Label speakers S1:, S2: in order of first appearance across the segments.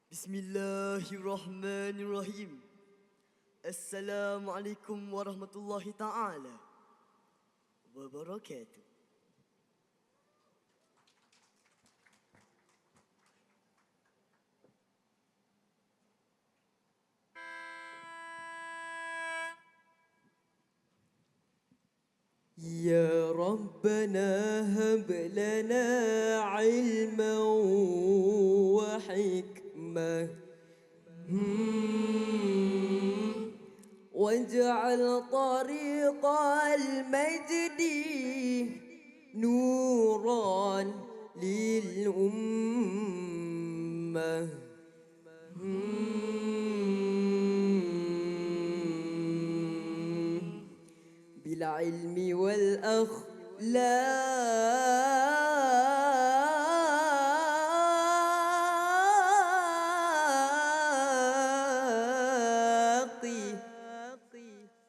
S1: Bismillahirrahmanirrahim. Assalamualaikum warahmatullahi ta'ala wabarakatuh. Ya Rabbana hab lana ilman wa hikmah واجعل طريق المجد نورا للأمة بالعلم والأخلاق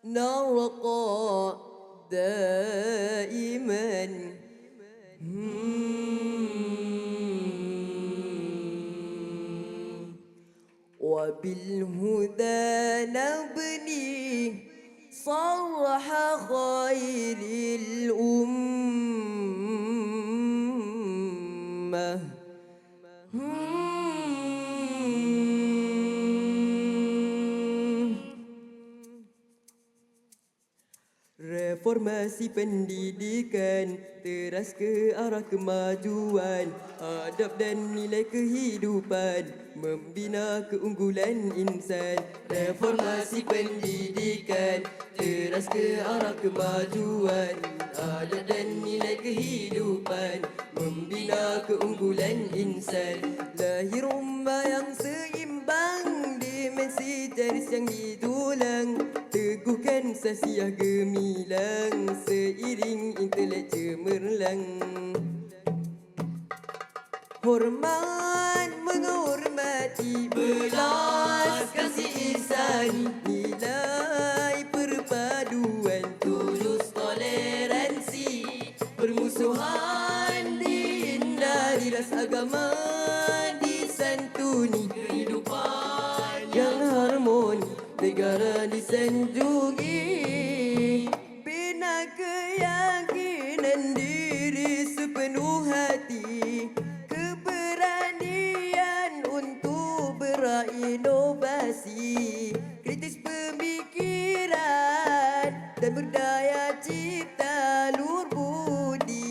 S1: نرقى دائما وبالهدى نبني صرح خير الأمة Reformasi pendidikan teras ke arah kemajuan, adab dan nilai kehidupan, membina keunggulan insan. Reformasi pendidikan teras ke arah kemajuan, adab dan nilai kehidupan, membina keunggulan insan. Lahir ummah yang seimbang, dimensi garis yang didulang, teguhkan sasiah gemilang, seiring intelek cemerlang. Hormat menghormati, belas kasih insani, nilai perpaduan, tulus toleransi, permusuhan dihindari, ras agama disantuni, kehidupan yang harmoni negara disanjungi. Bina keyakinan diri sepenuh hati, keberanian untuk berinovasi, kritis pemikiran dan berdaya cipta luhur budi,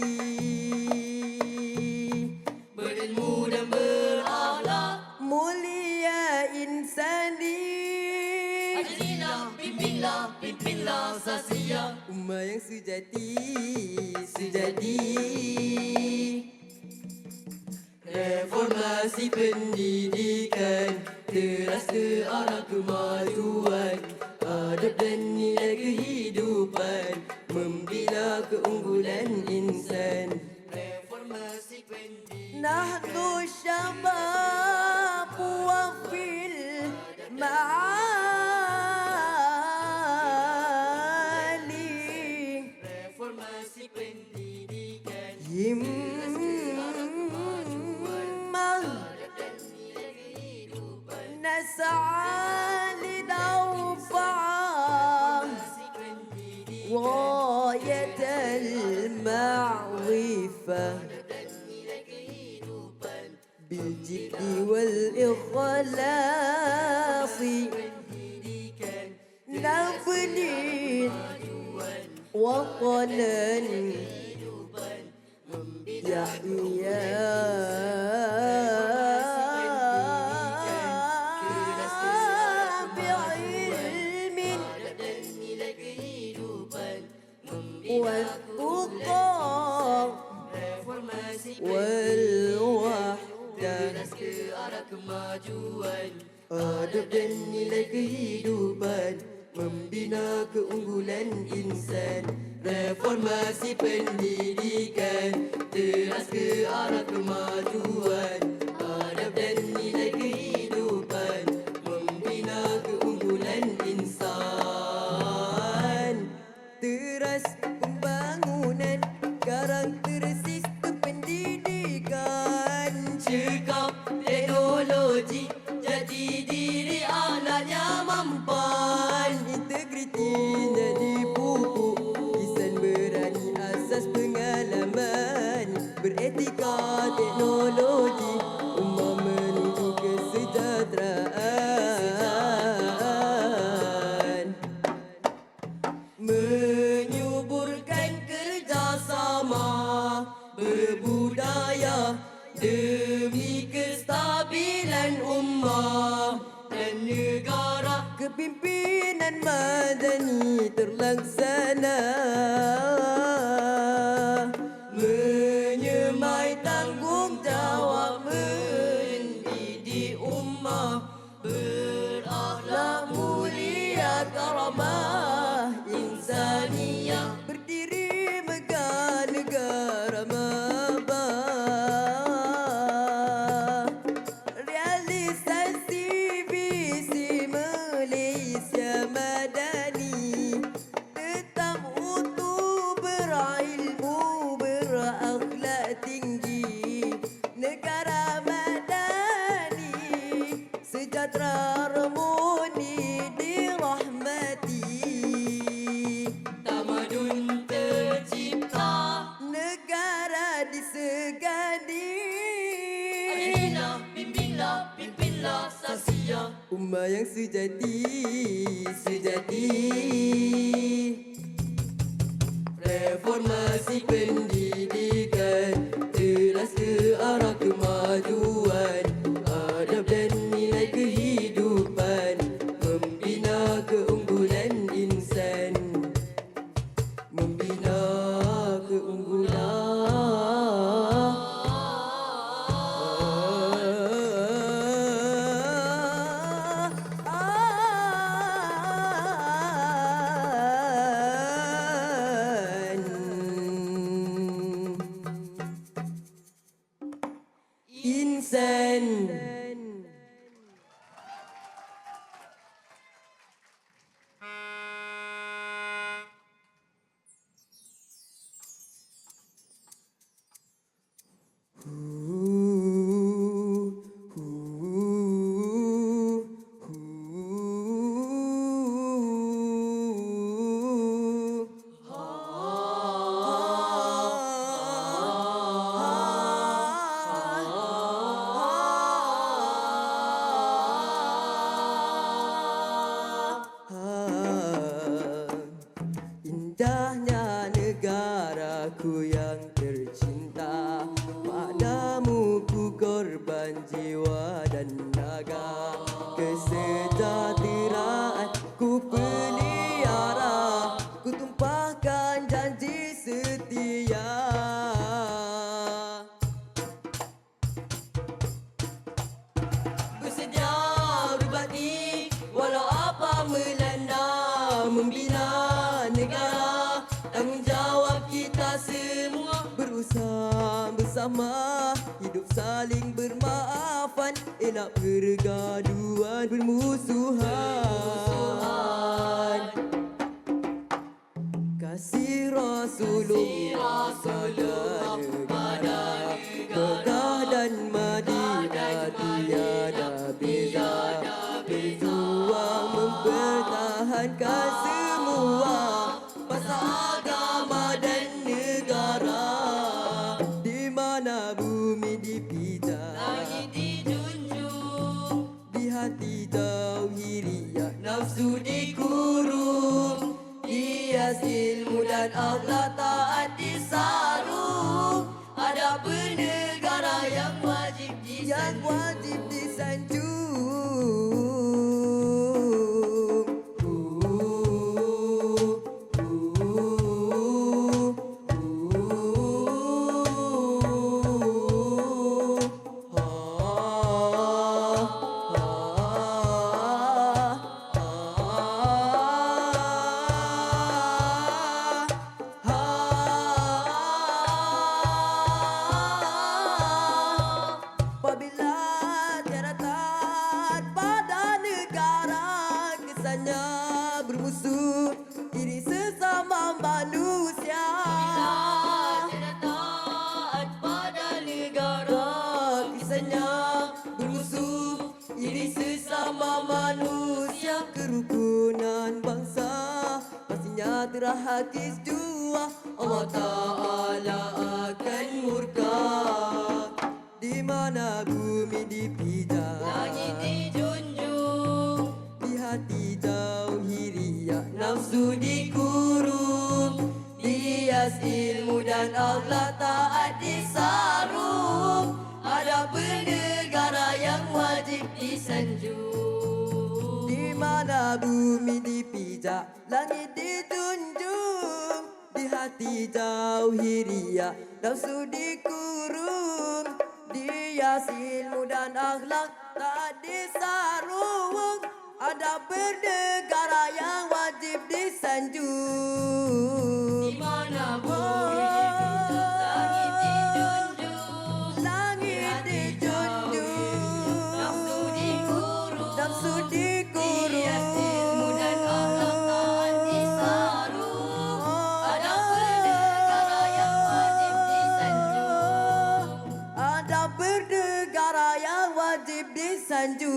S1: berilmu dan berakhlak mulia insani. Pimpinlah sasia ummah yang sejati. Reformasi pendidikan teras ke arah kemajuan, adab dan nilai kehidupan, membina keunggulan insan. Reformasi pendidikan nahnu syabab wafil ma'ali. Reformasi pendidikan himmah nas'a lidawfa'a غاية المعرفة بالجد والإخلاص نبني وطنا يحيا بعلم والتقى والوحدة kemajuan, adab dan nilai kehidupan, membina keunggulan insan. Reformasi pendidikan teras ke arah kemajuan, adab dan nilai kehidupan, membina keunggulan insan. Teras pembangunan karakter sistem pendidikan, cekap teknologi ummah dan negara. Kepimpinan madani terlaksana, menyemai tanggungjawab mendidik ummah berakhlak mulia karamah insaniyah, berdiri megah negara mabah, realisasi visi Malaysia madani, tetap utuh berilmu berakhlak tinggi, negara madani sejahtera harmoni dirahmati, tamadun tercipta, negara disegani. Akhirnya pimpinlah sasia ummah yang sejati, reformasi pendidikan jelas ke arah kemajuan, adab dan nilai kehidupan, membina keunggulan insan, membina insan. Indahnya negaraku yang tercinta, padamu ku korban jiwa dan naga, kesejahteraan ku pelihara, ku tumpahkan janji setia. Bersedia berbakti walau apa melanda, membina negara, tanggungjawab kita semua, berusaha bersama, hidup saling bermaafan, elak pergaduhan bermusuhan. Kasih Rasulullah pada negara, Mekah dan Madinah tiada beza, berjuang mempertahankan semua bangsa, agama dan negara, di mana bumi dipijak, langit dijunjung, di hati tauhidiyah nafsu dikurung, hias ilmu dan akhlak taat disarung, ada bernegara yang wajib disanjung. Bermusuh diri sesama manusia, bila taat pada negara, kisahnya bermusuh diri sesama manusia, kerukunan bangsa pastinya terhakis jua, Allah Ta'ala akan murka, di mana bumi dipijak, langit dijunjung, di hati tauhidiyah nafsu dikurung, hias ilmu dan akhlak taat disarung, ada bernegara yang wajib
S2: wajib disanjung.
S1: Di mana bumi dipijak, langit dijunjung, di hati jauhi riya, nafsu dikurung, di ilmu dan akhlak tak disarung, adab bernegara yang wajib disanjung.
S2: Di mana bumi dipijak, langit dijunjung,
S1: Langit dijunjung,
S2: nafsu dikurung,
S1: nafsu
S2: dihias ilmu dan akhlak tak disarung, adab bernegara yang wajib disanjung.
S1: adab bernegara yang wajib disanjung.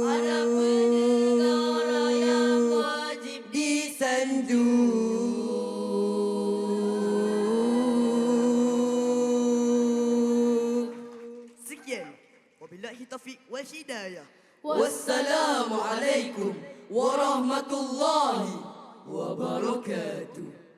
S2: Adab bernegara yang wajib
S1: disanjung.
S3: Sekian. Wabillahi taufiq wal hidayah.
S1: Wassalamualaikum warahmatullahi wabarakatuh.